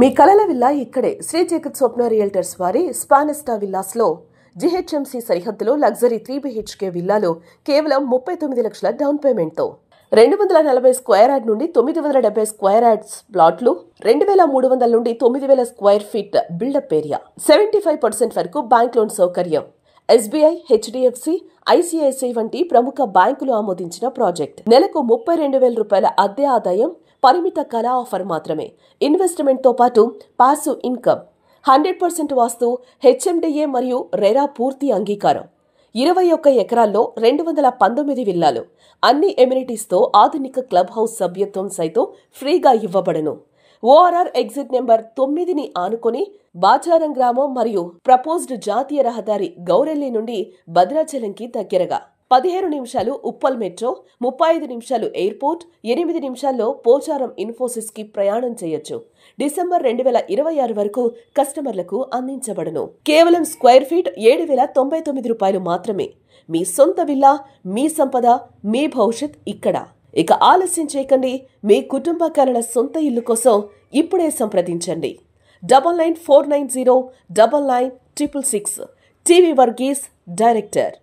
మీ కలల విల్లా ఇక్కడే. శ్రీ జగత్ స్వప్న రియల్టర్స్ వారి స్పానిస్టా విల్లాస్ లో జిహెచ్ఎంసీ సరిహద్దులో లగ్జరీ 3 BHK విల్లాలో కేవలం 39 లక్షల డౌన్ పేమెంట్ తో 240 స్క్వేర్ యార్డ్ నుండి 970 స్క్వేర్ యార్డ్స్ ప్లాట్లు, 2300 నుండి 9000 స్క్వేర్ ఫీట్ బిల్డప్ ఏరియా, 75% వరకు బ్యాంక్ లోన్ సౌకర్యం. SBI, HDFC, ICICI వంటి ప్రముఖ బ్యాంకులు ఆమోదించిన ప్రాజెక్ట్. నెలకు 32,000 రూపాయల అద్దె ఆదాయం, పరిమిత కాల ఆఫర్ మాత్రమే. ఇన్వెస్ట్మెంట్ తో పాటు పాసివ్ ఇన్కమ్, 100% వాస్తు, HMDA మరియు రెరా పూర్తి అంగీకారం. 21 ఎకరాల్లో 219 విల్లాలు, అన్ని ఎమ్యూనిటీస్ తో ఆధునిక క్లబ్ హౌస్ సభ్యత్వం సైతం ఫ్రీగా ఇవ్వబడను. ORR ఎగ్జిట్ నెంబర్ 9ని ఆనుకొని బాచారం గ్రామం మరియు ప్రపోజ్డ్ జాతీయ రహదారి గౌరెల్లి నుండి భద్రాచలంకి దగ్గరగా 15 నిమిషాలు ఉప్పల్ మెట్రో, 35 నిమిషాలు ఎయిర్పోర్ట్, 8 నిమిషాల్లో పోచారం ఇన్ఫోసిస్ కి ప్రయాణం చేయొచ్చు. డిసెంబర్ 2026 వరకు కస్టమర్లకు అందించబడను. కేవలం స్క్వేర్ ఫీట్ 7,099 రూపాయలు మాత్రమే. మీ సొంత విల్లా, మీ సంపద, మీ భవిష్యత్ ఇక్కడ. ఇక ఆలస్యం చేయకండి. మీ కుటుంబ కలల సొంత ఇల్లు కోసం ఇప్పుడే సంప్రదించండి. 9949099666. T V Varghese, director.